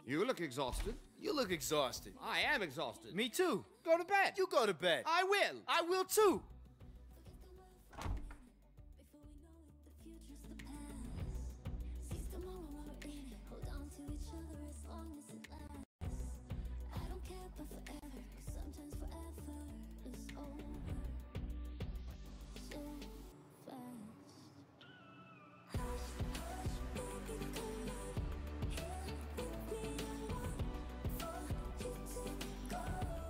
You look exhausted. You look exhausted. I am exhausted. Me too. Go to bed. You go to bed. I will. I will too.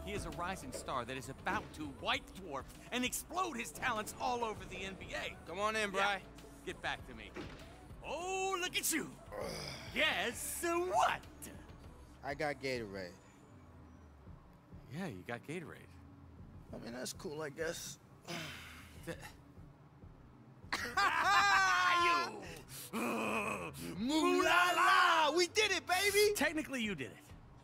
He is a rising star that is about to white dwarf and explode his talents all over the NBA. Come on in, Bri. Yeah. Get back to me. Oh, look at you. Guess what? I got Gatorade. Yeah, you got Gatorade. I mean, that's cool, I guess. You! Mooh la la! We did it, baby! Technically, you did it.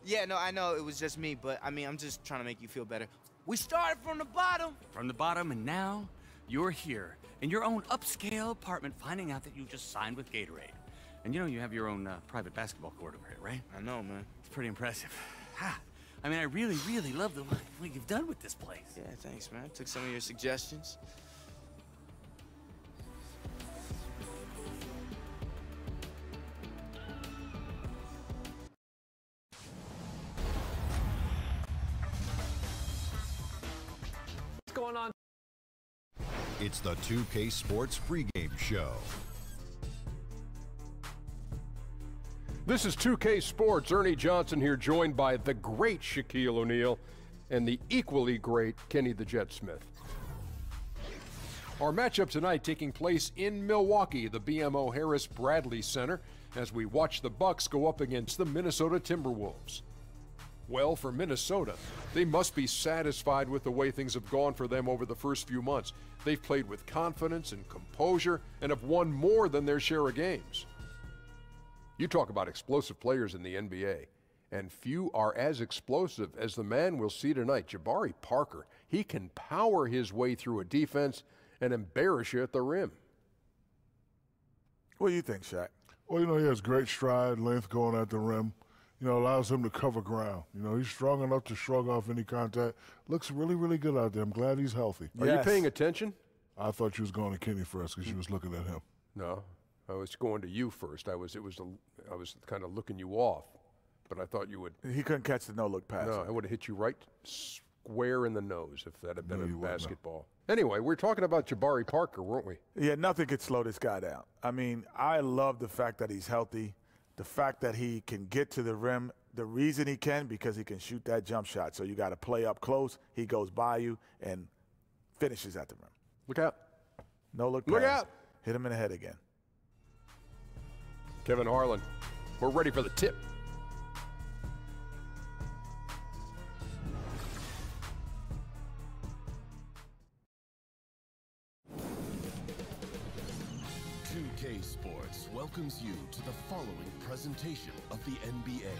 Yeah, no, I know it was just me, but I mean, I'm just trying to make you feel better. We started from the bottom. From the bottom, and now you're here in your own upscale apartment, finding out that you just signed with Gatorade. And you know you have your own private basketball court over here, right? I know, man. It's pretty impressive. Ha! I mean, I really, really love what you've done with this place. Yeah, thanks, man. Took some of your suggestions. What's going on? It's the 2K Sports pregame show. This is 2K Sports. Ernie Johnson here, joined by the great Shaquille O'Neal and the equally great Kenny the Jet Smith. Our matchup tonight taking place in Milwaukee, the BMO Harris Bradley Center, as we watch the Bucks go up against the Minnesota Timberwolves. Well, for Minnesota, they must be satisfied with the way things have gone for them over the first few months. They've played with confidence and composure and have won more than their share of games. You talk about explosive players in the NBA, and few are as explosive as the man we'll see tonight, Jabari Parker. He can power his way through a defense and embarrass you at the rim. What do you think, Shaq? Well, you know, he has great stride, length going at the rim. You know, allows him to cover ground. You know, he's strong enough to shrug off any contact. Looks really, really good out there. I'm glad he's healthy. Are you paying attention? I thought you was going to Kenny first because you was looking at him. No, I was going to you first. I was kind of looking you off, but I thought you would. He couldn't catch the no-look pass. No, I would have hit you right square in the nose if that had been No, a you wouldn't, basketball. Anyway, we're talking about Jabari Parker, weren't we? Yeah, nothing could slow this guy down. I mean, I love the fact that he's healthy, the fact that he can get to the rim. The reason he can, because he can shoot that jump shot. So you got to play up close. He goes by you and finishes at the rim. Look out. No-look pass. Look out. Hit him in the head again. Kevin Harlan, we're ready for the tip. Sports welcomes you to the following presentation of the NBA.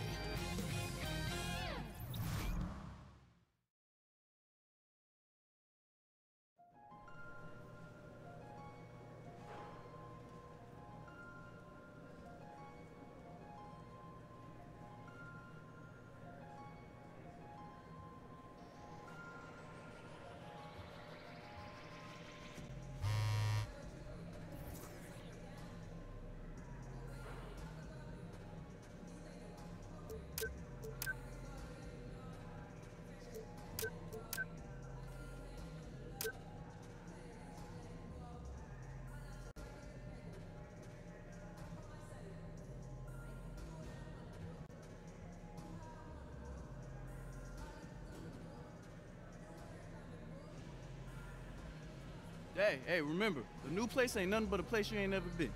Hey, remember, the new place ain't nothing but a place you ain't never been.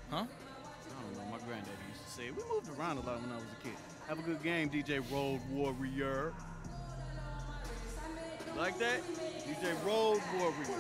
Huh? I don't know, my granddaddy used to say it. We moved around a lot when I was a kid. Have a good game, DJ Road Warrior. Like that? DJ Road Warrior.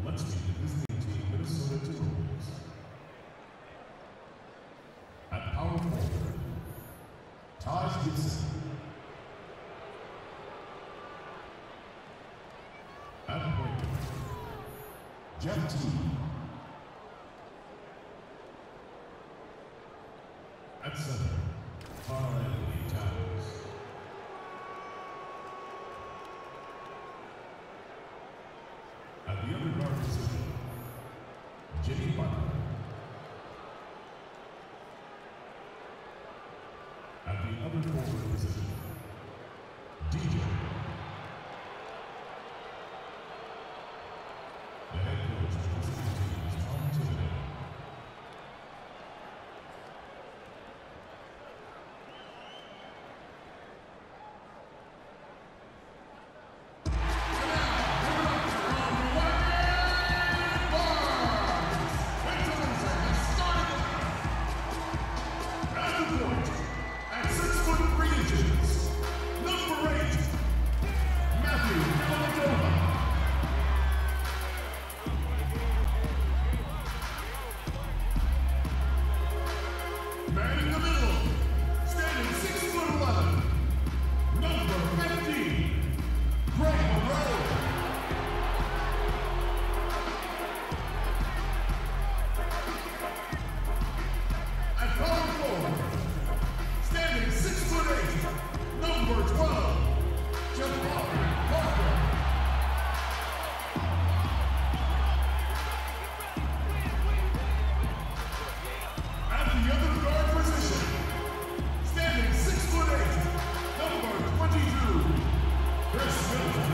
Let's meet the visiting team, Minnesota Timberwolves. At power forward, Taj Gibson. At point guard, Jeff T. At center, Carl Anthony Towns. At the other guard position, Jimmy Butler. At the other forward position, DJ. The head coach of the visiting team is Tom Thibodeau. Man in the middle, standing 6'11", number 15, Greg Monroe. At power forward, standing 6'8", number 12, Jabari Parker. At the other guard position, standing 6'8", number 22, Chris Middleton.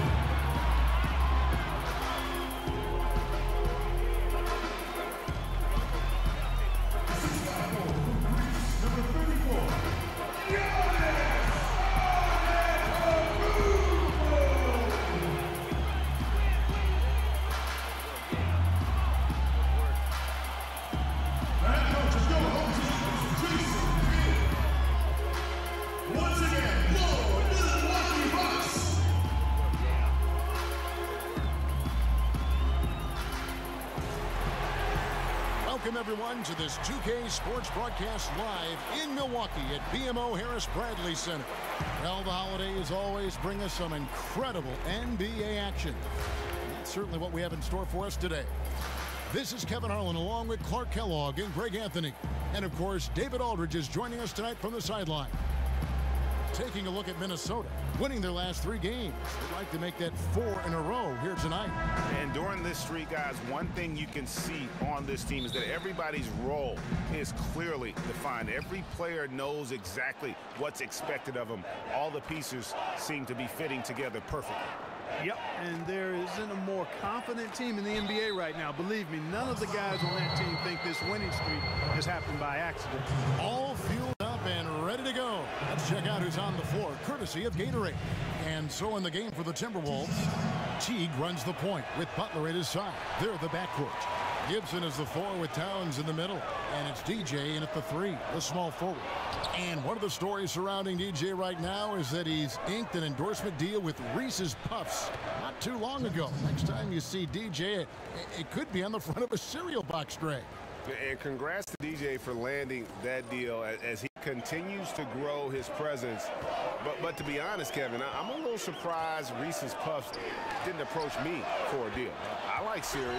The 6'4" from Greece, number 34, Giannis Antetokounmpo. The head coach of your home team is Jason Kidd. Once again, Lord Milwaukee Bucks. Welcome, everyone, to this 2K Sports broadcast live in Milwaukee at BMO Harris Bradley Center. Well, the holidays always bring us some incredible NBA action. And that's certainly what we have in store for us today. This is Kevin Harlan along with Clark Kellogg and Greg Anthony. And, of course, David Aldridge is joining us tonight from the sideline. Taking a look at Minnesota, winning their last 3 games. They'd like to make that 4 in a row here tonight. And during this streak, guys, one thing you can see on this team is that everybody's role is clearly defined. Every player knows exactly what's expected of them. All the pieces seem to be fitting together perfectly. Yep, and there isn't a more confident team in the NBA right now. Believe me, none of the guys on that team think this winning streak has happened by accident. All fueled up and ready to go. Let's check out who's on the floor, courtesy of Gatorade. And so in the game for the Timberwolves, Teague runs the point with Butler at his side. They're the backcourt. Gibson is the 4 with Towns in the middle. And it's DJ in at the 3, the small forward. And one of the stories surrounding DJ right now is that he's inked an endorsement deal with Reese's Puffs not too long ago. Next time you see DJ, it could be on the front of a cereal box tray. And congrats to DJ for landing that deal as he continues to grow his presence. But to be honest, Kevin, I'm a little surprised Reese's Puffs didn't approach me for a deal. I like cereal.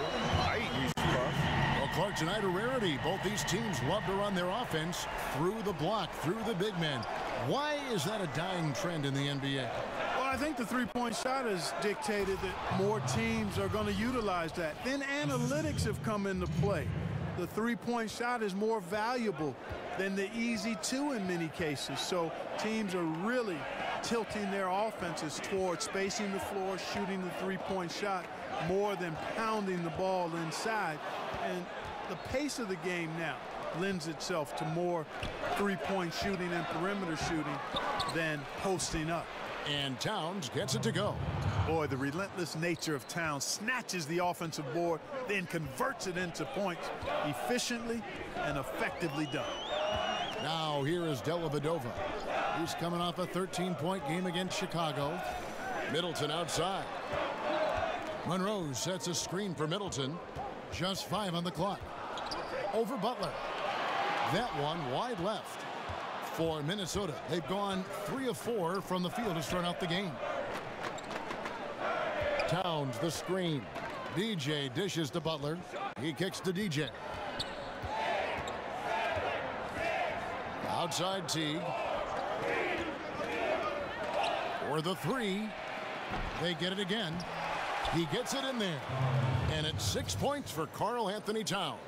I eat Reese's Puffs. Well, Clark, tonight a rarity. Both these teams love to run their offense through the block, through the big man. Why is that a dying trend in the NBA? Well, I think the three-point shot has dictated that more teams are going to utilize that. Then analytics have come into play. The three-point shot is more valuable than the easy two in many cases. So teams are really tilting their offenses towards spacing the floor, shooting the three-point shot more than pounding the ball inside. And the pace of the game now lends itself to more three-point shooting and perimeter shooting than posting up. And Towns gets it to go. Boy, the relentless nature of Towns snatches the offensive board, then converts it into points efficiently and effectively done. Now here is Dellavedova. He's coming off a 13-point game against Chicago. Middleton outside. Monroe sets a screen for Middleton. Just 5 on the clock. Over Butler. That one wide left. For Minnesota, they've gone 3 of 4 from the field to start out the game. Towns the screen. DJ dishes to Butler. He kicks to DJ. Outside Teague. For the 3. They get it again. He gets it in there. And it's 6 points for Karl Anthony Towns.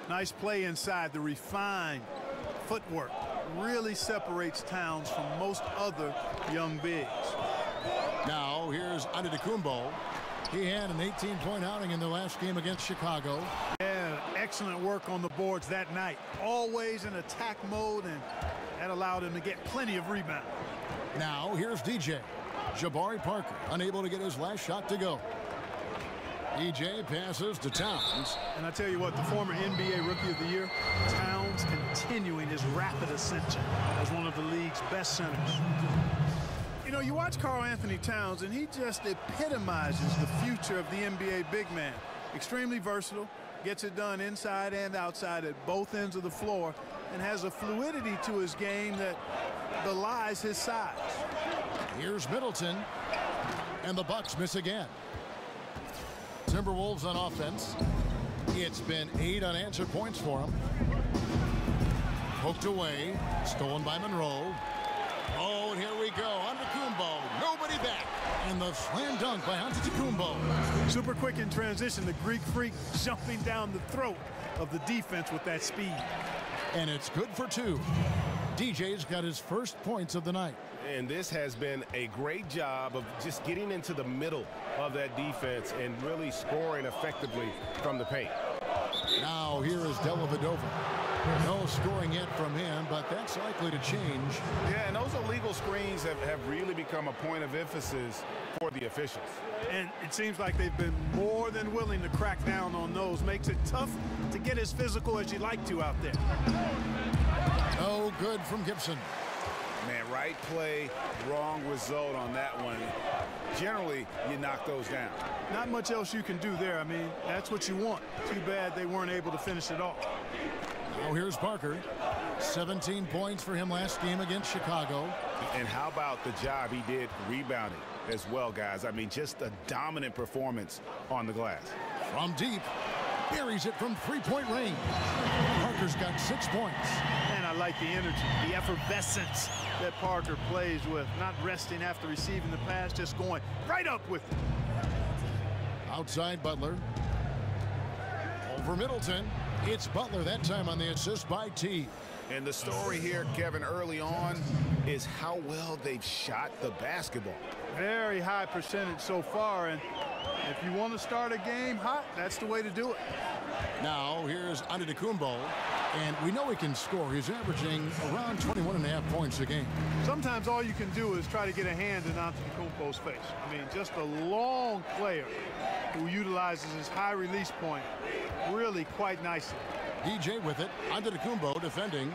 Nice play inside. The refined footwork really separates Towns from most other young bigs. Now here's Antetokounmpo. He had an 18-point outing in their last game against Chicago. Yeah, excellent work on the boards that night. Always in attack mode, and that allowed him to get plenty of rebounds. Now here's DJ. Jabari Parker unable to get his last shot to go. DJ passes to Towns. And I tell you what, the former NBA Rookie of the Year, Towns continuing his rapid ascension as one of the league's best centers. You know, you watch Karl Anthony Towns, and he just epitomizes the future of the NBA big man. Extremely versatile, gets it done inside and outside at both ends of the floor, and has a fluidity to his game that belies his size. Here's Middleton, and the Bucks miss again. Timberwolves on offense. It's been 8 unanswered points for them. Poked away, stolen by Monroe. Oh, and here we go. Antetokounmpo, nobody back. And the slam dunk by Antetokounmpo. Super quick in transition. The Greek freak jumping down the throat of the defense with that speed. And it's good for 2. DJ's got his first points of the night. And this has been a great job of just getting into the middle of that defense and really scoring effectively from the paint. Now here is Dellavedova. No scoring yet from him, but that's likely to change. Yeah, and those illegal screens have really become a point of emphasis for the officials. And it seems like they've been more than willing to crack down on those. Makes it tough to get as physical as you like to out there. No good from Gibson. Man, right play, wrong result on that one. Generally, you knock those down. Not much else you can do there. I mean, that's what you want. Too bad they weren't able to finish it off. Now here's Parker. 17 points for him last game against Chicago. And how about the job he did rebounding as well, guys? I mean, just a dominant performance on the glass. From deep, buries it from 3-point range. Parker's got 6 points. And I like the energy, the effervescence that Parker plays with. Not resting after receiving the pass, just going right up with it. Outside Butler. Over Middleton. It's Butler that time on the assist by T. And the story here, Kevin, early on is how well they've shot the basketball. Very high percentage so far, and if you want to start a game hot, that's the way to do it. Now here's Antetokounmpo. And we know he can score. He's averaging around 21.5 points a game. Sometimes all you can do is try to get a hand in Antetokounmpo's face. I mean, just a long player who utilizes his high release point really quite nicely. DJ with it. Antetokounmpo defending.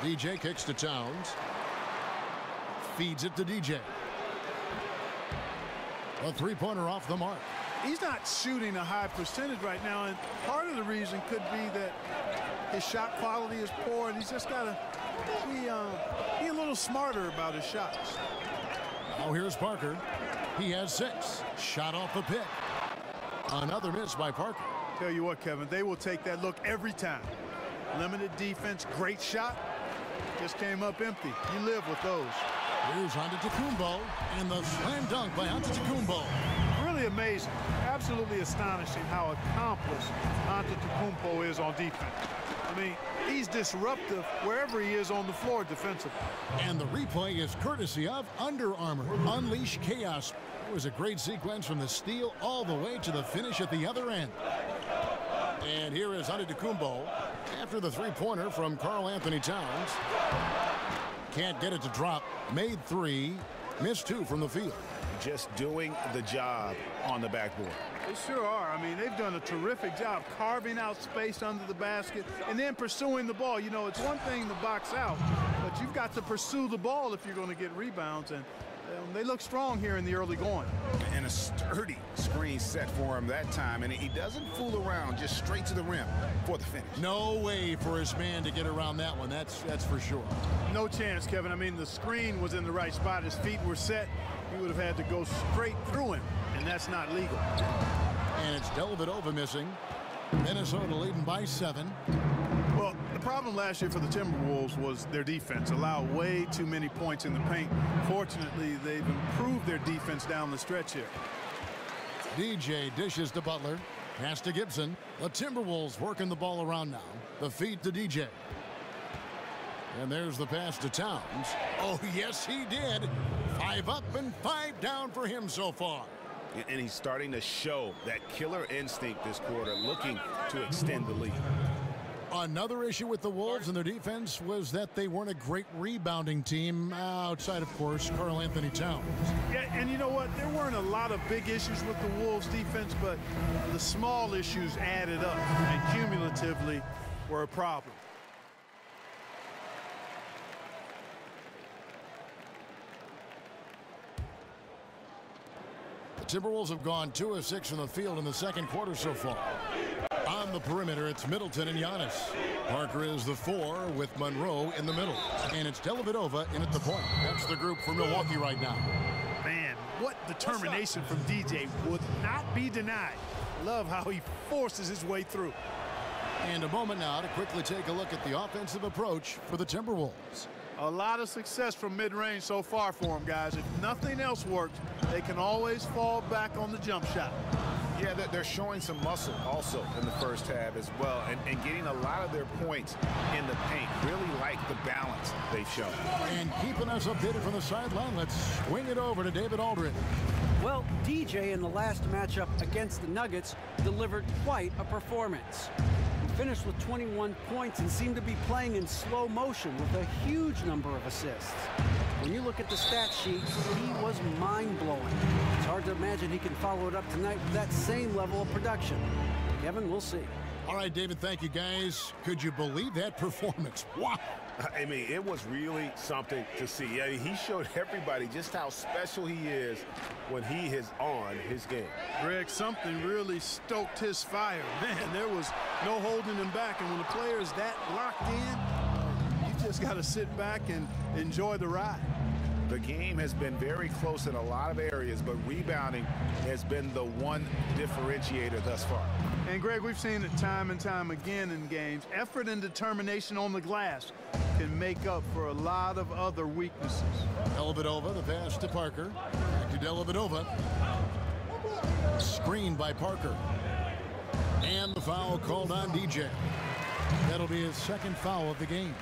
DJ kicks to Towns. Feeds it to DJ. A three-pointer off the mark. He's not shooting a high percentage right now, and part of the reason could be that his shot quality is poor, and he's just got to be a little smarter about his shots. Now here's Parker. He has 6. Shot off the pick. Another miss by Parker. Tell you what, Kevin, they will take that look every time. Limited defense, great shot. Just came up empty. You live with those. Here's Antetokounmpo, and the slam dunk by Antetokounmpo. Really amazing. Absolutely astonishing how accomplished Antetokounmpo is on defense. I mean, he's disruptive wherever he is on the floor defensively. And the replay is courtesy of Under Armour. Unleash chaos. It was a great sequence from the steal all the way to the finish at the other end. And here is Antetokounmpo after the three-pointer from Karl Anthony Towns. Can't get it to drop. Made 3. Missed 2 from the field. Just doing the job on the backboard. They sure are. I mean, they've done a terrific job carving out space under the basket and then pursuing the ball. You know, it's one thing to box out, but you've got to pursue the ball if you're going to get rebounds, and they look strong here in the early going. And a sturdy screen set for him that time, and he doesn't fool around, just straight to the rim for the finish. No way for his man to get around that one, that's for sure. No chance, Kevin. I mean, the screen was in the right spot. His feet were set. He would have had to go straight through him, and that's not legal. And it's Dellavedova missing. Minnesota leading by 7. Well, the problem last year for the Timberwolves was their defense. Allowed way too many points in the paint. Fortunately, they've improved their defense down the stretch here. DJ dishes to Butler. Pass to Gibson. The Timberwolves working the ball around now. The feed to DJ. And there's the pass to Towns. Oh, yes, he did. 5 up and 5 down for him so far. And he's starting to show that killer instinct this quarter, looking to extend the lead. Another issue with the Wolves and their defense was that they weren't a great rebounding team outside, of course, Karl Anthony Towns. Yeah, and you know what? There weren't a lot of big issues with the Wolves defense, but the small issues added up and cumulatively were a problem. The Timberwolves have gone 2 of 6 from the field in the second quarter so far. On the perimeter, it's Middleton and Giannis. Parker is the 4 with Monroe in the middle. And it's Dellavedova in at the point. That's the group for Milwaukee right now. Man, what determination from DJ would not be denied. Love how he forces his way through. And a moment now to quickly take a look at the offensive approach for the Timberwolves. A lot of success from mid-range so far for them, guys. If nothing else works, they can always fall back on the jump shot. Yeah, they're showing some muscle also in the first half as well, and getting a lot of their points in the paint. Really like the balance they've shown. And keeping us updated from the sideline, let's swing it over to David Aldridge. Well, DJ in the last matchup against the Nuggets delivered quite a performance. He finished with 21 points and seemed to be playing in slow motion with a huge number of assists. When you look at the stat sheet, he was mind-blowing. It's hard to imagine he can follow it up tonight with that same level of production. Kevin, we'll see. All right, David, thank you, guys. Could you believe that performance? Wow. I mean, it was really something to see. I mean, he showed everybody just how special he is when he is on his game. Greg, something really stoked his fire. Man, there was no holding him back. And when the player is that locked in, you just got to sit back and enjoy the ride. The game has been very close in a lot of areas, but rebounding has been the one differentiator thus far. And, Greg, we've seen it time and time again in games. Effort and determination on the glass can make up for a lot of other weaknesses. Dellavedova, the pass to Parker. Back to Dellavedova. Screened by Parker. And the foul called on DJ. That'll be his second foul of the game.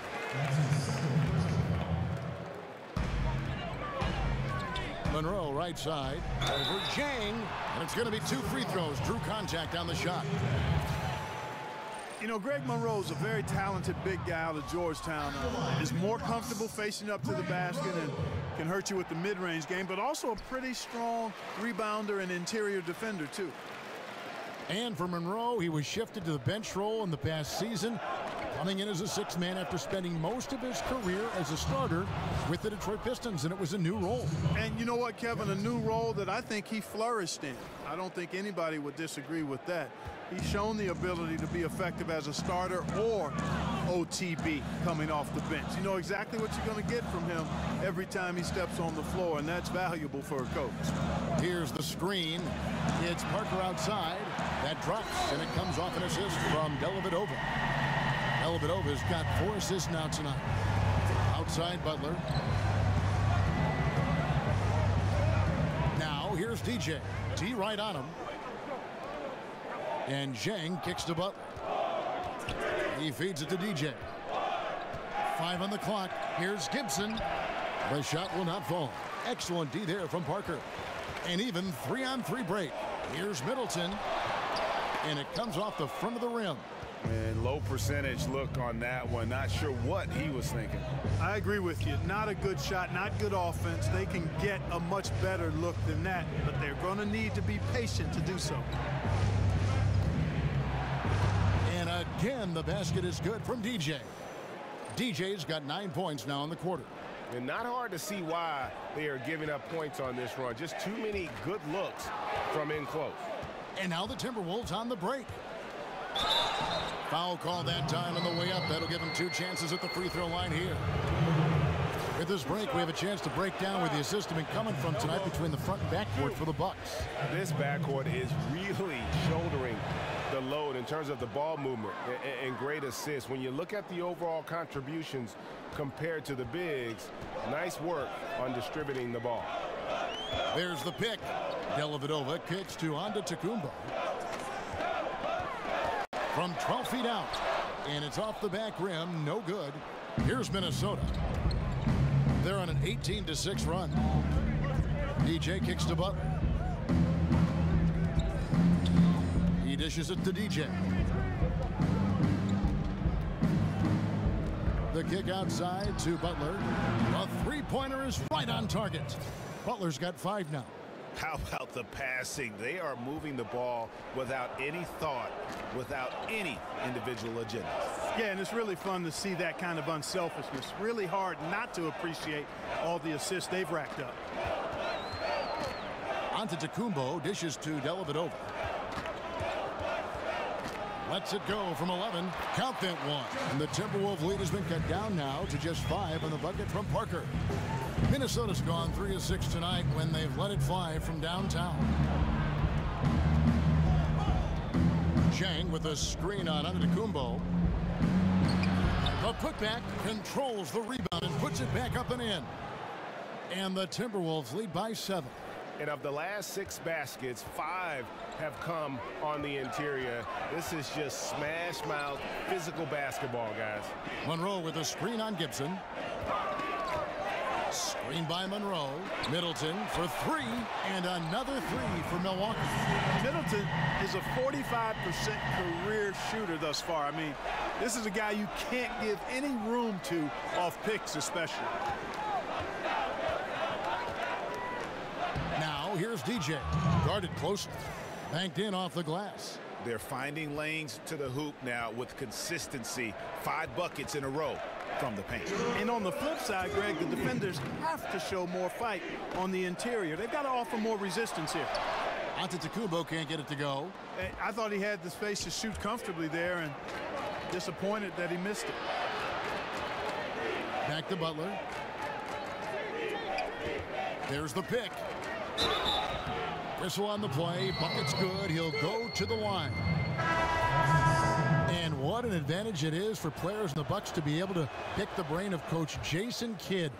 Monroe, right side, over Jang, and it's going to be 2 free throws. Drew contact on the shot. You know, Greg Monroe's a very talented big guy out of Georgetown. Is more comfortable facing up to the basket and can hurt you with the mid-range game, but also a pretty strong rebounder and interior defender, too. And for Monroe, he was shifted to the bench role in the past season, coming in as a sixth man after spending most of his career as a starter with the Detroit Pistons, and it was a new role. And you know what, Kevin, a new role that I think he flourished in. I don't think anybody would disagree with that. He's shown the ability to be effective as a starter or OTB coming off the bench. You know exactly what you're going to get from him every time he steps on the floor, and that's valuable for a coach. Here's the screen. It's Parker outside. That drops, and it comes off an assist from Dellavedova. Dellavedova's got 4 assists now tonight. Outside Butler. Now here's DJ. T right on him. And Zhang kicks to Butler. He feeds it to DJ. 5 on the clock. Here's Gibson. The shot will not fall. Excellent D there from Parker. And even 3-on-3 break. Here's Middleton. And it comes off the front of the rim. And low percentage look on that one. Not sure what he was thinking. I agree with you. Not a good shot, not good offense. They can get a much better look than that, but they're going to need to be patient to do so. And again, the basket is good from DJ. DJ's got 9 points now in the quarter. And not hard to see why they are giving up points on this run. Just too many good looks from in close. And now the Timberwolves on the break. Foul call that time on the way up. That'll give him 2 chances at the free throw line here. With this break, we have a chance to break down where the assist has been coming from tonight between the front and backcourt for the Bucks. This backcourt is really shouldering the load in terms of the ball movement and great assists. When you look at the overall contributions compared to the bigs, nice work on distributing the ball. There's the pick. Dellavedova kicks to Antetokounmpo. From 12 feet out. And it's off the back rim. No good. Here's Minnesota. They're on an 18-6 run. DJ kicks to Butler. He dishes it to DJ. The kick outside to Butler. A three-pointer is right on target. Butler's got 5 now. How about the passing? They are moving the ball without any thought, without any individual agenda. Yeah, and it's really fun to see that kind of unselfishness. Really hard not to appreciate all the assists they've racked up. Antetokounmpo dishes to Dellavedova. Lets it go from 11. Count that one. And the Timberwolves lead has been cut down now to just 5 on the bucket from Parker. Minnesota's gone 3 of 6 tonight when they've let it fly from downtown. Zhang with a screen on Antetokounmpo. The putback controls the rebound and puts it back up and in. And the Timberwolves lead by 7. And of the last 6 baskets, 5 have come on the interior. This is just smash mouth physical basketball, guys. Monroe with a screen on Gibson. Screen by Monroe. Middleton for 3, and another 3 for Milwaukee. Middleton is a 45% career shooter thus far. I mean, this is a guy you can't give any room to off picks especially. Now here's DJ. Guarded closely. Banked in off the glass. They're finding lanes to the hoop now with consistency. 5 buckets in a row from the paint. And on the flip side, Greg, the defenders have to show more fight on the interior. They've got to offer more resistance here. Antetokounmpo can't get it to go. I thought he had the space to shoot comfortably there, and disappointed that he missed it. Back to Butler. There's the pick. Whistle on the play. Bucket's good. He'll go to the line. And what an advantage it is for players in the Bucks to be able to pick the brain of Coach Jason Kidd.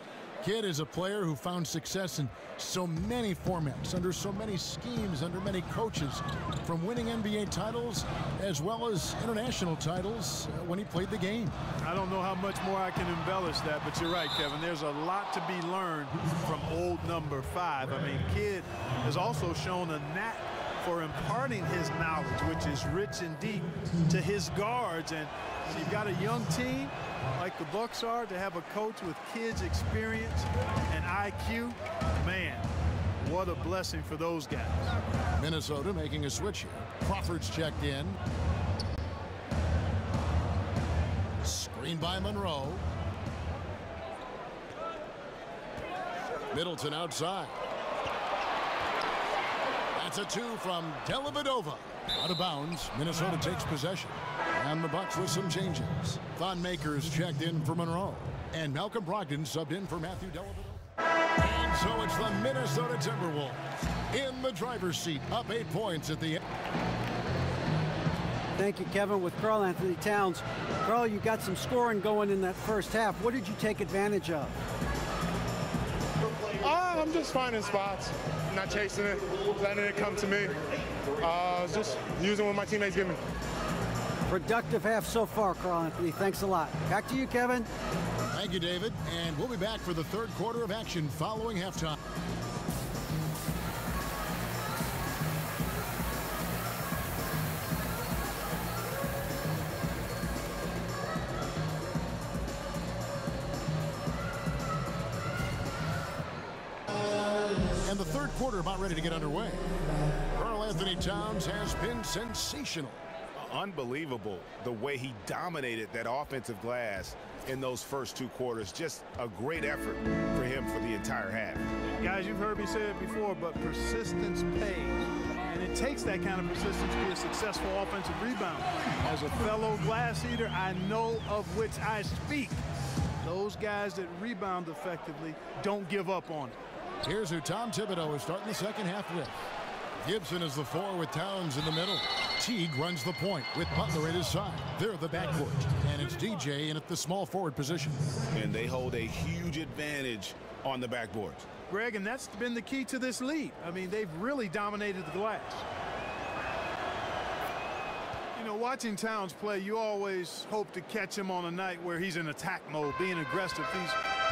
Kidd is a player who found success in so many formats, under so many schemes, under many coaches, from winning NBA titles as well as international titles when he played the game. I don't know how much more I can embellish that, but you're right, Kevin. There's a lot to be learned from old number 5. I mean, Kidd has also shown a knack for imparting his knowledge, which is rich and deep, to his guards. And when you've got a young team like the Bucks are, to have a coach with kids' experience and IQ, man, what a blessing for those guys. Minnesota making a switch here. Crawford's checked in. Screen by Monroe. Middleton outside. That's a 2 from Dellavedova. Out of bounds. Minnesota takes possession. And the Bucks with some changes. Thon Maker's checked in for Monroe. And Malcolm Brogdon subbed in for Matthew Dellavedova. And so it's the Minnesota Timberwolves in the driver's seat, up 8 points at the end. Thank you, Kevin. With Karl Anthony Towns. Karl, you got some scoring going in that first half. What did you take advantage of? I'm just finding spots, not chasing it, letting it come to me. Just using what my teammates give me. Productive half so far, Karl Anthony. Thanks a lot. Back to you, Kevin. Thank you, David. And we'll be back for the third quarter of action following halftime. And the third quarter about ready to get underway. Karl Anthony Towns has been sensational. Unbelievable the way he dominated that offensive glass in those first 2 quarters. Just a great effort for him for the entire half. Guys, you've heard me say it before, but persistence pays. And it takes that kind of persistence to be a successful offensive rebounder. As a fellow glass eater, I know of which I speak. Those guys that rebound effectively don't give up on it. Here's who Tom Thibodeau is starting the second half with. Gibson is the 4 with Towns in the middle. Teague runs the point with Butler at his side. They're the backcourt. And it's DJ in at the small forward position. And they hold a huge advantage on the backboards. Greg, and that's been the key to this lead. I mean, they've really dominated the glass. You know, watching Towns play, you always hope to catch him on a night where he's in attack mode, being aggressive. He's,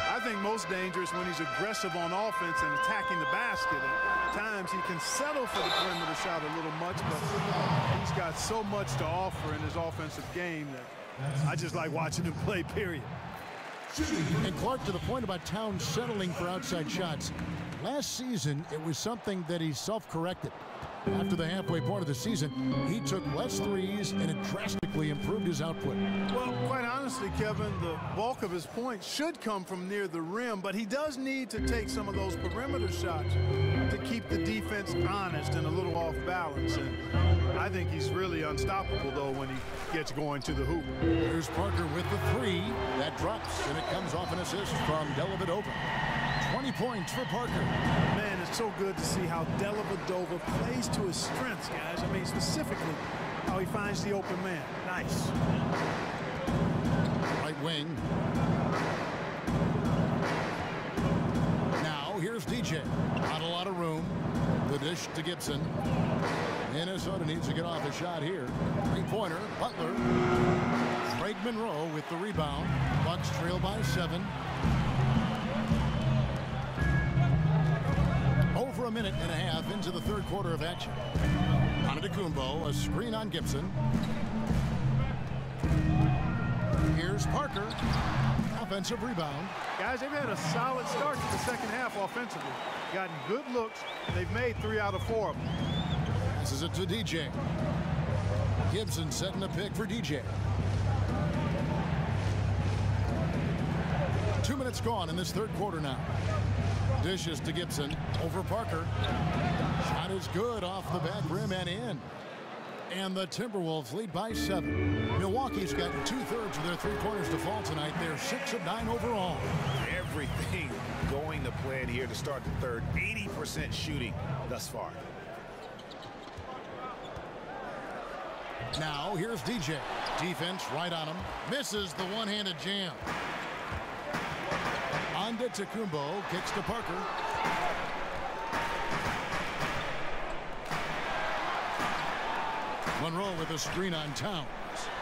I think, most dangerous when he's aggressive on offense and attacking the basket. At times, he can settle for the perimeter shot a little much, but he's got so much to offer in his offensive game that I just like watching him play, period. And Clark, to the point about Towns settling for outside shots, last season it was something that he self-corrected. After the halfway point of the season, he took less threes and it drastically improved his output. Well, quite honestly, Kevin, the bulk of his points should come from near the rim, but he does need to take some of those perimeter shots to keep the defense honest and a little off balance. And I think he's really unstoppable, though, when he gets going to the hoop. Here's Parker with the 3. That drops, and it comes off an assist from Dellavedova. 20 points for Parker. Man, it's so good to see how Dellavedova plays to his strengths, guys. I mean, specifically how he finds the open man. Nice. Right wing. Now, here's DJ. Not a lot of room. The dish to Gibson. Minnesota needs to get off a shot here. Three-pointer, Butler. Craig Monroe with the rebound. Bucks trail by 7. Over a minute and a half into the third quarter of action. Antetokounmpo, a screen on Gibson. Here's Parker. Offensive rebound. Guys, they've had a solid start to the second half offensively. Gotten good looks. They've made 3 out of 4 of them. This is it to DJ. Gibson setting a pick for DJ. 2 minutes gone in this third quarter now. Dishes to Gibson over Parker. Shot is good off the back rim and in. And the Timberwolves lead by 7. Milwaukee's got 2/3 of their three-pointers to fall tonight. They're 6 of 9 overall. Everything going to plan here to start the third. 80% shooting thus far. Now here's DJ. Defense right on him. Misses the one-handed jam. Antetokounmpo kicks to Parker. Monroe with a screen on Towns.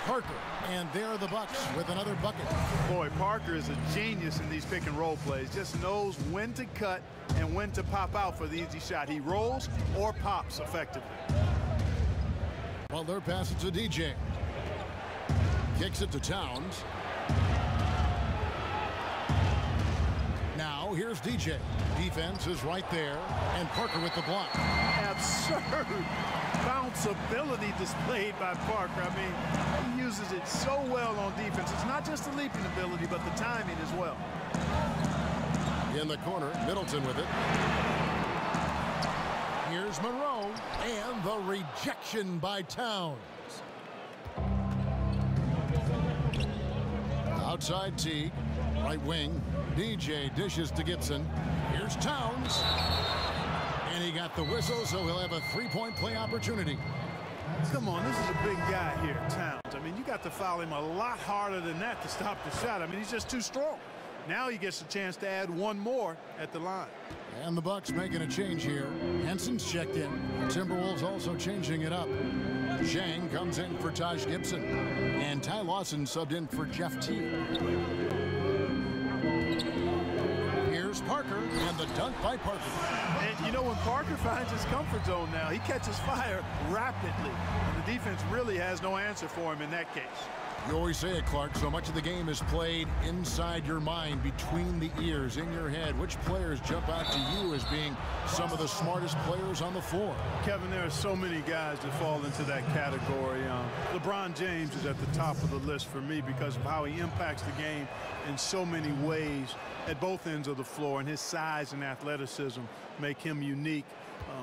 Parker, and there are the Bucks with another bucket. Boy, Parker is a genius in these pick and roll plays. Just knows when to cut and when to pop out for the easy shot. He rolls or pops effectively. Butler passes to DJ. Kicks it to Towns. Now here's DJ. Defense is right there, and Parker with the block. Absurd bounce ability displayed by Parker. I mean, he uses it so well on defense. It's not just the leaping ability, but the timing as well. In the corner, Middleton with it. Here's Monroe, and the rejection by Towns. Outside Teague, right wing. DJ dishes to Gibson. Here's Towns. And he got the whistle, so he'll have a three-point play opportunity. Come on, this is a big guy here, Towns. I mean, you got to foul him a lot harder than that to stop the shot. I mean, he's just too strong. Now he gets a chance to add one more at the line. And the Bucks making a change here. Henson's checked in. Timberwolves also changing it up. Zhang comes in for Taj Gibson. And Ty Lawson subbed in for Jeff T. Here's Parker, and the dunk by Parker. And you know, when Parker finds his comfort zone now, he catches fire rapidly. And the defense really has no answer for him in that case. You always say it, Clark, so much of the game is played inside your mind, between the ears, in your head. Which players jump out to you as being some of the smartest players on the floor? Kevin, there are so many guys that fall into that category. LeBron James is at the top of the list for me because of how he impacts the game in so many ways at both ends of the floor, and his size and athleticism make him unique.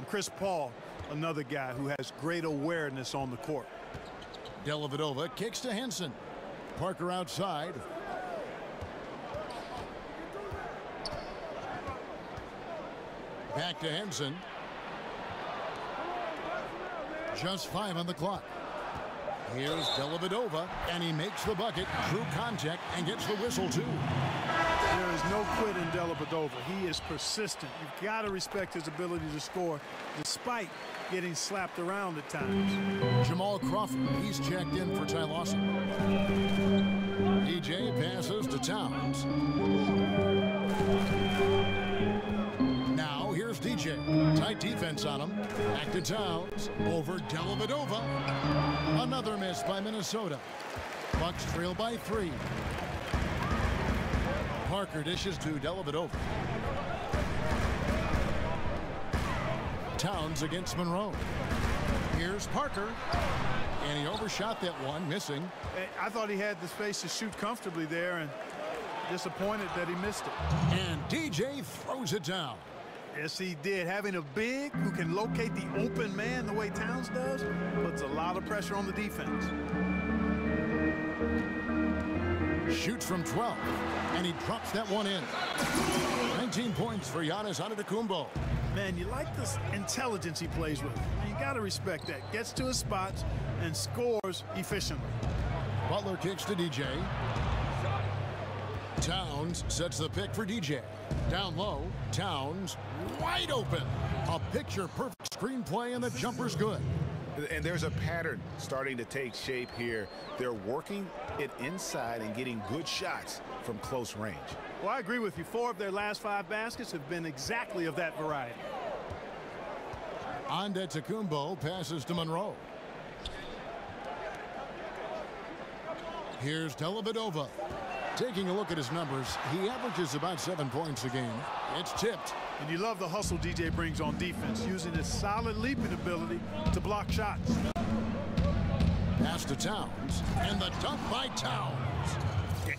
Chris Paul, another guy who has great awareness on the court. Dellavedova kicks to Henson. Parker outside. Back to Henson. Just 5 on the clock. Here's Dellavedova, and he makes the bucket. True contact and gets the whistle, too. There is no quit in Dellavedova. He is persistent. You've got to respect his ability to score despite getting slapped around at times. Jamal Crawford, he's checked in for Ty Lawson. DJ passes to Towns. Now here's DJ. Tight defense on him. Back to Towns. Over Dellavedova. Another miss by Minnesota. Bucks trail by 3. Parker dishes to Dellavedova. Towns against Monroe. Here's Parker. And he overshot that one, missing. I thought he had the space to shoot comfortably there, and disappointed that he missed it. And DJ throws it down. Yes, he did. Having a big who can locate the open man the way Towns does puts a lot of pressure on the defense. Shoots from 12, and he drops that one in. 19 points for Giannis Antetokounmpo. Man, you like this intelligence he plays with. You got to respect that. Gets to his spots and scores efficiently. Butler kicks to DJ. Towns sets the pick for DJ. Down low, Towns wide open. A picture-perfect screenplay, and the jumper's good. And there's a pattern starting to take shape here. They're working it inside and getting good shots from close range. Well, I agree with you. 4 of their last 5 baskets have been exactly of that variety. Antetokounmpo passes to Monroe. Here's Dellavedova. Taking a look at his numbers, he averages about 7 points a game. It's tipped. And you love the hustle DJ brings on defense, using his solid leaping ability to block shots. Pass to Towns, and the dunk by Towns.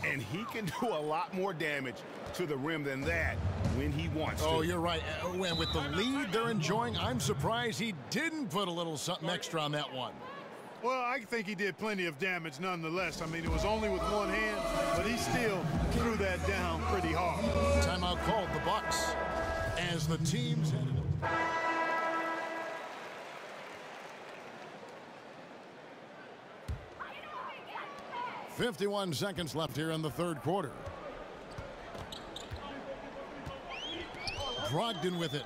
And he can do a lot more damage to the rim than that when he wants to. Oh, you're right. And with the lead they're enjoying, I'm surprised he didn't put a little something extra on that one. Well, I think he did plenty of damage nonetheless. I mean, it was only with one hand, but he still threw that down pretty hard. Timeout called the Bucks as the teams. 51 seconds left here in the third quarter. Brogdon with it.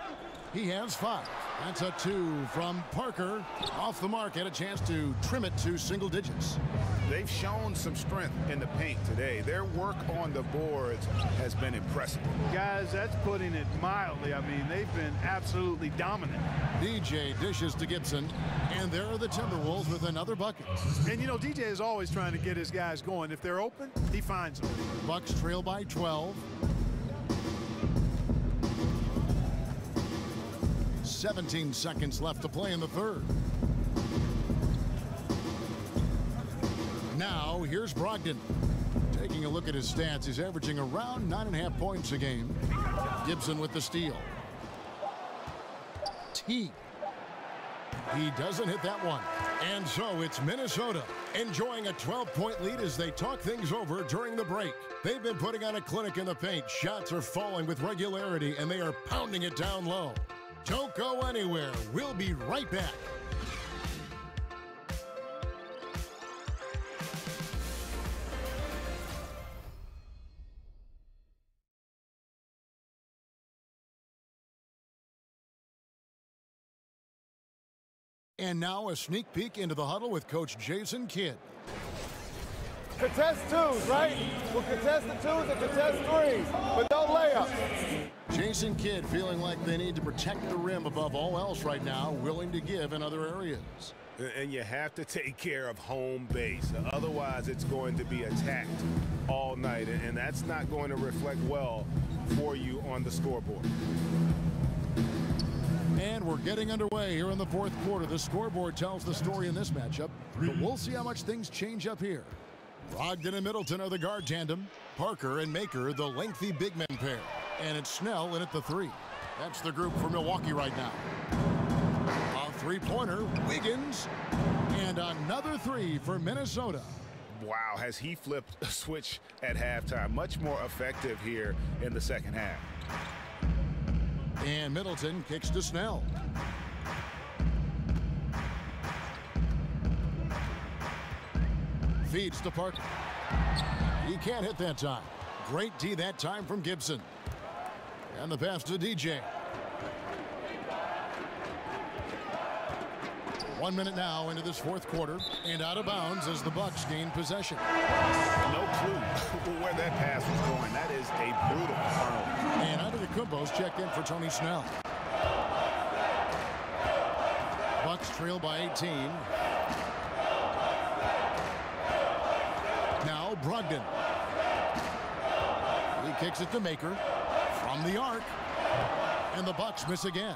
He has 5. That's a 2 from Parker. Off the mark, had a chance to trim it to single digits. they've shown some strength in the paint today. Their work on the boards has been impressive. Guys, that's putting it mildly. I mean, they've been absolutely dominant. DJ dishes to Gibson, and there are the Timberwolves with another bucket. And, you know, DJ is always trying to get his guys going. If they're open, he finds them. Bucks trail by 12. 17 seconds left to play in the third. Now, here's Brogdon. Taking a look at his stats, he's averaging around 9.5 points a game. Gibson with the steal. Teague. He doesn't hit that one. And so it's Minnesota enjoying a 12-point lead as they talk things over during the break. They've been putting on a clinic in the paint. Shots are falling with regularity, and they are pounding it down low. Don't go anywhere. We'll be right back. And now a sneak peek into the huddle with Coach Jason Kidd. Contest twos, right? We'll contest the twos and contest threes, but no layups. Jason Kidd feeling like they need to protect the rim above all else right now, willing to give in other areas. And you have to take care of home base. Otherwise, it's going to be attacked all night, and that's not going to reflect well for you on the scoreboard. And we're getting underway here in the fourth quarter. The scoreboard tells the story in this matchup, but we'll see how much things change up here. Brogdon and Middleton are the guard tandem. Parker and Maker, the lengthy big men pair. And it's Snell in at the three. That's the group for Milwaukee right now. A three-pointer, Wiggins. And another three for Minnesota. Wow, has he flipped a switch at halftime. Much more effective here in the second half. And Middleton kicks to Snell. Feeds to Parker. He can't hit that time. Great D that time from Gibson. And the pass to DJ. 1 minute now into this fourth quarter, and out of bounds as the Bucks gain possession. No clue where that pass was going. That is a brutal turnover. And Antetokounmpo's checked in for Tony Snell. Bucks trail by 18. Now Brogdon. He kicks it to Maker from the arc, and the Bucks miss again.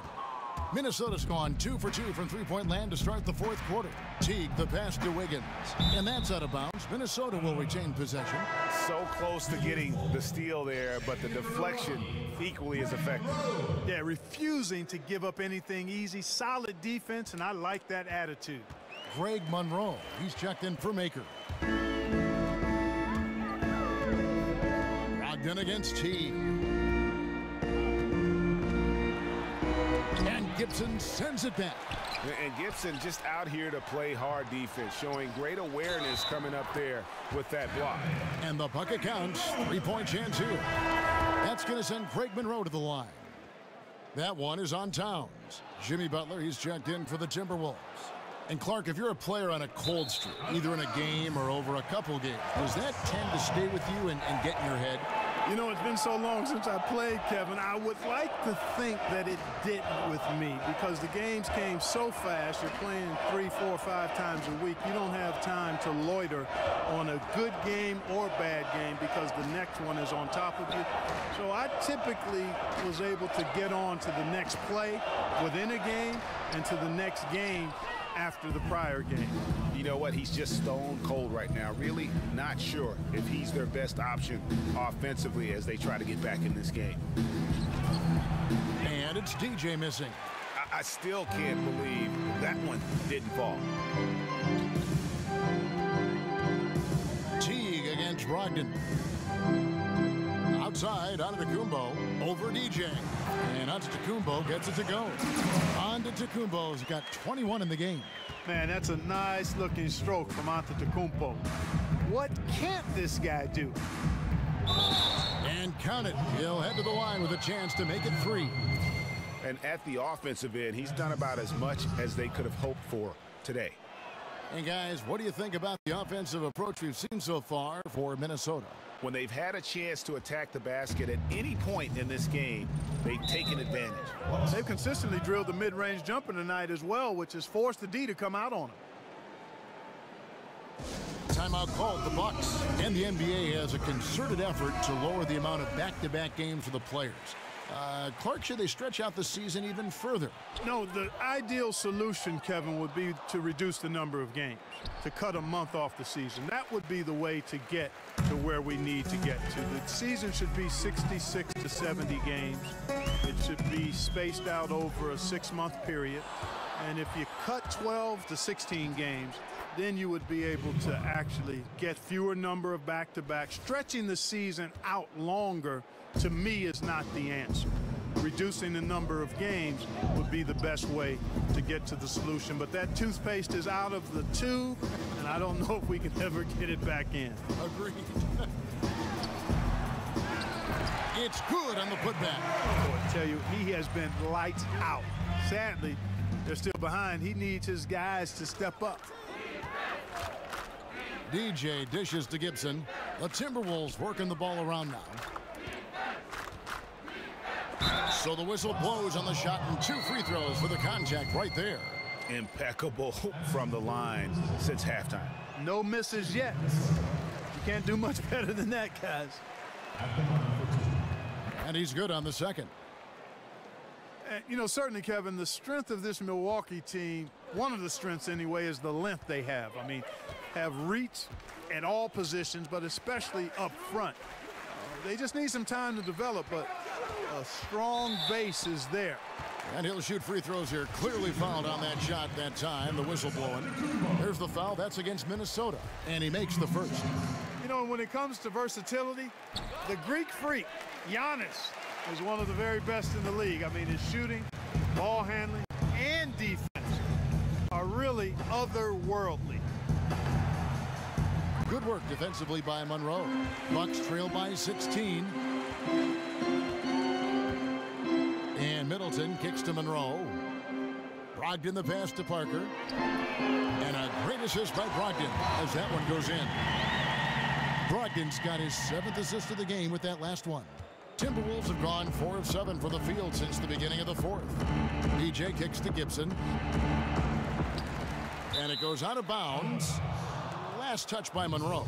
Minnesota's gone 2 for 2 from three-point land to start the fourth quarter. Teague the pass to Wiggins, and that's out of bounds. Minnesota will retain possession. So close to getting the steal there, but the deflection equally as effective. Yeah, refusing to give up anything easy. Solid defense, and I like that attitude. Greg Monroe, he's checked in for Maker. Brogdon against Teague. And Gibson sends it back. And Gibson just out here to play hard defense, showing great awareness coming up there with that block. And the bucket counts. 3-point chance here. That's going to send Greg Monroe to the line. That one is on Towns. Jimmy Butler, he's checked in for the Timberwolves. And Clark, if you're a player on a cold streak, either in a game or over a couple games, does that tend to stay with you and get in your head? You know, it's been so long since I played, Kevin. I would like to think that it didn't with me because the games came so fast. You're playing 3, 4, 5 times a week. You don't have time to loiter on a good game or bad game because the next one is on top of you. So I typically was able to get on to the next play within a game and to the next game after the prior game. You know what? He's just stone cold right now. Really not sure if he's their best option offensively as they try to get back in this game. And it's DJ missing. I still can't believe that one didn't fall. Teague against Brogdon. Outside, Antetokounmpo over DJ. And Antetokounmpo gets it to go. Antetokounmpo's got 21 in the game. Man, that's a nice-looking stroke from Antetokounmpo. What can't this guy do? And count it. He'll head to the line with a chance to make it 3. And at the offensive end, he's done about as much as they could have hoped for today. And guys, what do you think about the offensive approach we've seen so far for Minnesota? When they've had a chance to attack the basket at any point in this game, they've taken advantage. They've consistently drilled the mid-range jumper tonight as well, which has forced the D to come out on them. Timeout called the Bucks, and the NBA has a concerted effort to lower the amount of back-to-back games for the players. Clark, should they stretch out the season even further? No, the ideal solution, Kevin, would be to reduce the number of games, to cut a month off the season. That would be the way to get to where we need to get to. The season should be 66 to 70 games. It should be spaced out over a 6-month period. And if you cut 12 to 16 games, then you would be able to actually get fewer number of back-to-back. Stretching the season out longer, to me, is not the answer. Reducing the number of games would be the best way to get to the solution. But that toothpaste is out of the tube, and I don't know if we can ever get it back in. Agreed. It's good on the putback. I tell you, he has been lights out. Sadly, they're still behind. He needs his guys to step up. DJ dishes to Gibson. The Timberwolves working the ball around now. So the whistle blows on the shot, and 2 free throws for the contact right there. Impeccable from the line since halftime. No misses yet. You can't do much better than that, guys. And he's good on the second. And, you know, certainly, Kevin, the strength of this Milwaukee team, one of the strengths anyway, is the length they have. I mean, have reach at all positions, but especially up front. They just need some time to develop, but a strong base is there. And he'll shoot free throws here. Clearly fouled on that shot that time. The whistle blowing. There's the foul. That's against Minnesota. And he makes the first. You know, when it comes to versatility, the Greek freak, Giannis, is one of the very best in the league. I mean, his shooting, ball handling, and defense are really otherworldly. Good work defensively by Monroe. Bucks trail by 16. And Middleton kicks to Monroe. Brogdon the pass to Parker. And a great assist by Brogdon as that one goes in. Brogdon's got his 7th assist of the game with that last one. Timberwolves have gone 4 of 7 from the field since the beginning of the 4th. DJ kicks to Gibson. And it goes out of bounds. Last touch by Monroe.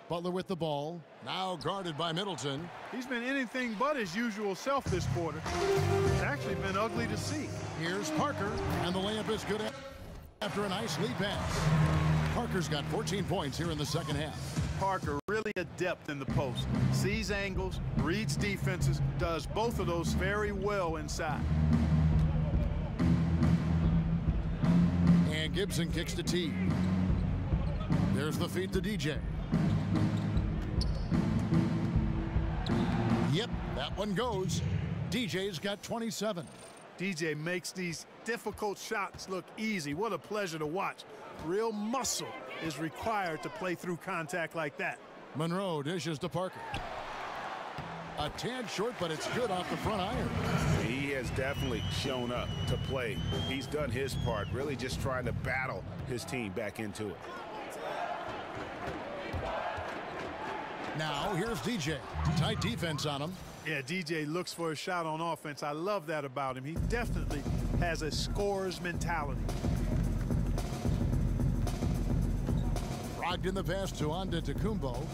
Butler with the ball. Now guarded by Middleton. He's been anything but his usual self this quarter. It's actually been ugly to see. Here's Parker. And the layup is good after a nice lead pass. Parker's got 14 points here in the second half. Parker really adept in the post. Sees angles, reads defenses, does both of those very well inside. And Gibson kicks to T. There's the feed to DJ. Yep, that one goes. DJ's got 27. DJ makes these difficult shots look easy. What a pleasure to watch. Real muscle is required to play through contact like that. Monroe dishes to Parker. A tad short, but it's good off the front iron. He has definitely shown up to play. He's done his part, really just trying to battle his team back into it. Now here's DJ. Tight defense on him. Yeah, DJ looks for a shot on offense. I love that about him. He definitely has a scorer's mentality. Brogdon the pass to Antetokounmpo.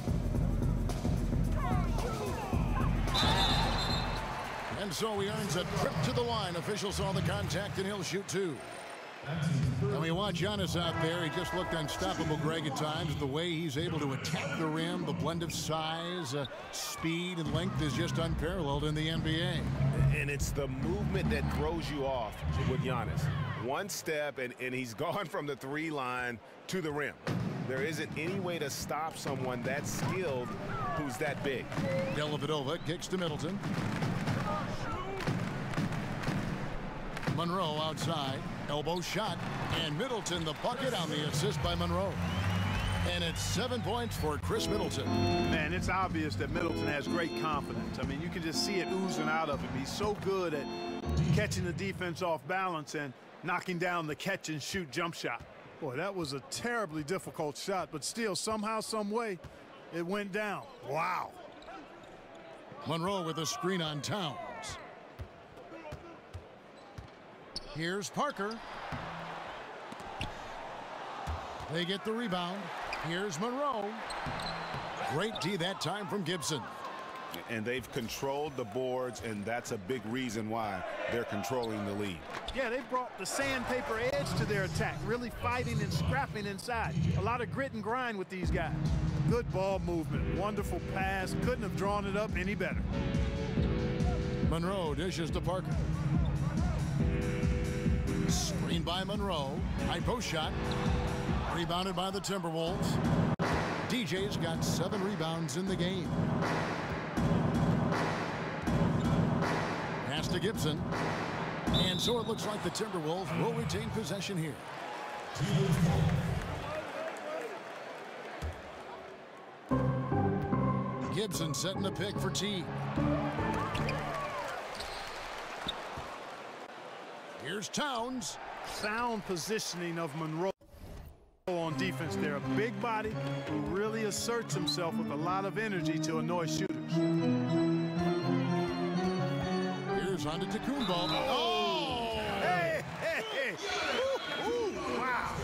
And so he earns a trip to the line. Officials saw the contact, and he'll shoot 2. And we watch Giannis out there. He just looked unstoppable, Greg, at times. The way he's able to attack the rim, the blend of size, speed, and length is just unparalleled in the NBA. And it's the movement that throws you off with Giannis. One step, and he's gone from the 3 line to the rim. There isn't any way to stop someone that skilled who's that big. Dellavedova kicks to Middleton. Monroe outside. Elbow shot. And Middleton the bucket on the assist by Monroe. And it's 7 points for Chris Middleton. Man, it's obvious that Middleton has great confidence. I mean, you can just see it oozing out of him. He's so good at catching the defense off balance and knocking down the catch-and-shoot jump shot. Boy, that was a terribly difficult shot, but still, somehow, some way, it went down. Wow. Monroe with a screen on Towns. Here's Parker. They get the rebound. Here's Monroe. Great D that time from Gibson. And they've controlled the boards, and that's a big reason why they're controlling the lead. Yeah, they brought the sandpaper edge to their attack, really fighting and scrapping inside. A lot of grit and grind with these guys. Good ball movement, wonderful pass. Couldn't have drawn it up any better. Monroe dishes to Parker. Screen by Monroe. High post shot. Rebounded by the Timberwolves. DJ's got 7 rebounds in the game. Pass to Gibson. And so it looks like the Timberwolves will retain possession here. Gibson setting the pick for T. Here's Towns. Sound positioning of Monroe on defense there. A big body who really asserts himself with a lot of energy to annoy shooters. Here's on to Tacumbo. Oh! Hey, hey, hey. Ooh, ooh, wow.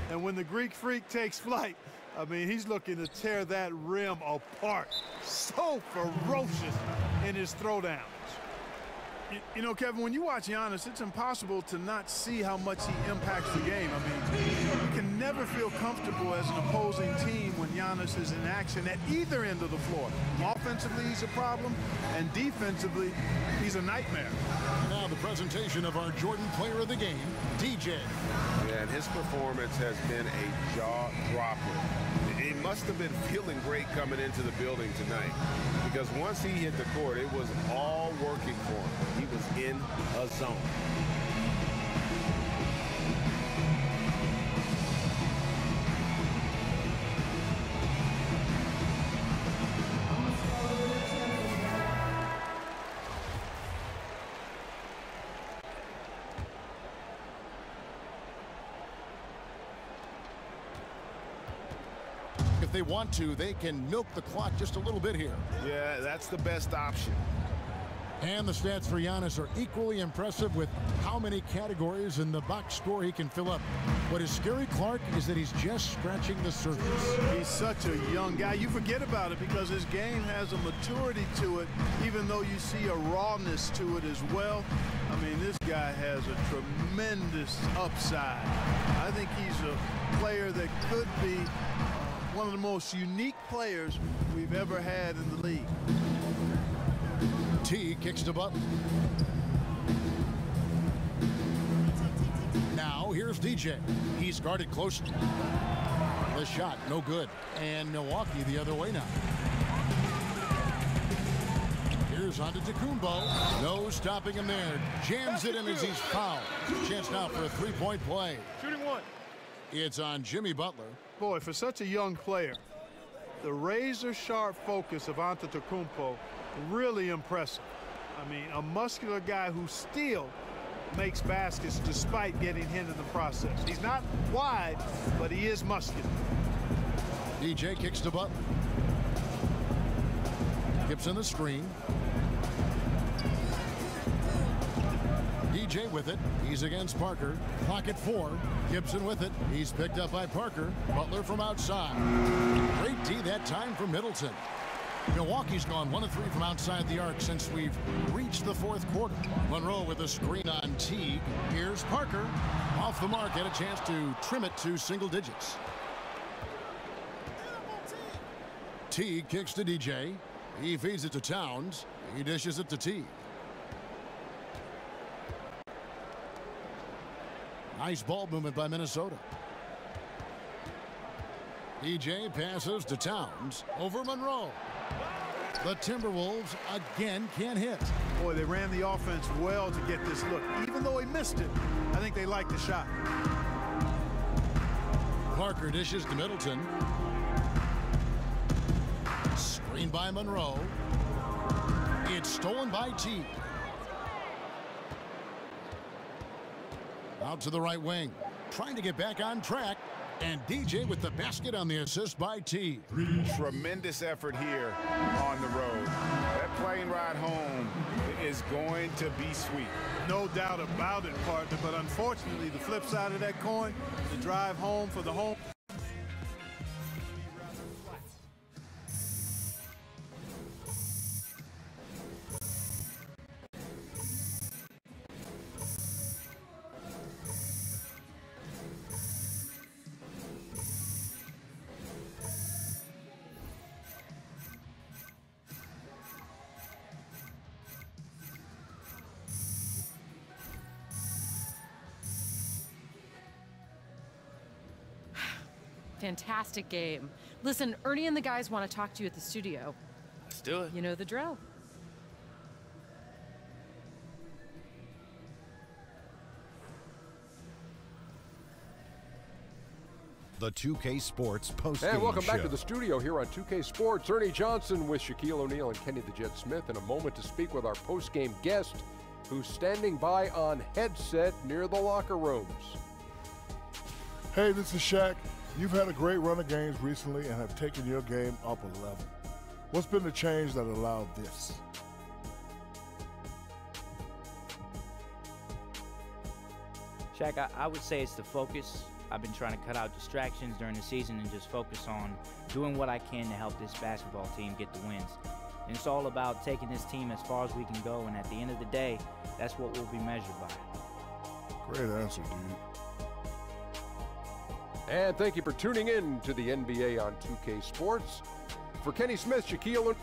And when the Greek Freak takes flight, I mean, he's looking to tear that rim apart. So ferocious in his throwdowns. You know, Kevin, when you watch Giannis, it's impossible to not see how much he impacts the game. I mean, you can never feel comfortable as an opposing team when Giannis is in action at either end of the floor. Offensively, he's a problem, and defensively, he's a nightmare. Now the presentation of our Jordan Player of the Game, DJ. Yeah, and his performance has been a jaw-dropper. He must have been feeling great coming into the building tonight, because once he hit the court, it was all working for him. He was in a zone. If they want to, they can milk the clock just a little bit here. Yeah, that's the best option. And the stats for Giannis are equally impressive with how many categories in the box score he can fill up. What is scary, Clark, is that he's just scratching the surface. He's such a young guy. You forget about it because his game has a maturity to it, even though you see a rawness to it as well. I mean, this guy has a tremendous upside. I think he's a player that could be one of the most unique players we've ever had in the league. T kicks to Butler. Now here's DJ. He's guarded closely. The shot, no good. And Milwaukee the other way now. Here's on to Tacumbo. No stopping him there. Jams it in as he's fouled. Chance now for a three-point play. Shooting one. It's on Jimmy Butler. Boy, for such a young player, the razor-sharp focus of Antetokounmpo, really impressive. I mean, a muscular guy who still makes baskets despite getting hit in the process. He's not wide, but he is muscular. DJ kicks to Butler. Gibson the screen. DJ with it. He's against Parker. Clock at 4. Gibson with it. He's picked up by Parker. Butler from outside. Great D that time from Middleton. Milwaukee's gone 1 of 3 from outside the arc since we've reached the fourth quarter. Monroe with a screen on Teague. Here's Parker. Off the mark. Had a chance to trim it to single digits. Teague kicks to DJ. He feeds it to Towns. He dishes it to Teague. Nice ball movement by Minnesota. DJ passes to Towns. Over Monroe. The Timberwolves again can't hit. Boy, they ran the offense well to get this look. Even though he missed it, I think they liked the shot. Parker dishes to Middleton. Screen by Monroe. It's stolen by T. Out to the right wing. Trying to get back on track. And DJ with the basket on the assist by T. Tremendous effort here on the road. That plane ride home is going to be sweet. No doubt about it, partner. But unfortunately, the flip side of that coin, the drive home for the home. Fantastic game. Listen, Ernie and the guys want to talk to you at the studio. Let's do it. You know the drill. The 2K Sports post-game And welcome back show. to the studio here on 2K Sports. Ernie Johnson with Shaquille O'Neal and Kenny the Jet Smith in a moment to speak with our post-game guest who's standing by on headset near the locker rooms. Hey, this is Shaq. You've had a great run of games recently and have taken your game up a level. What's been the change that allowed this? Shaq, I would say it's the focus. I've been trying to cut out distractions during the season and just focus on doing what I can to help this basketball team get the wins. And it's all about taking this team as far as we can go, and at the end of the day, that's what we'll be measured by. Great answer, dude. And thank you for tuning in to the NBA on 2K Sports. For Kenny Smith, Shaquille O'Neal.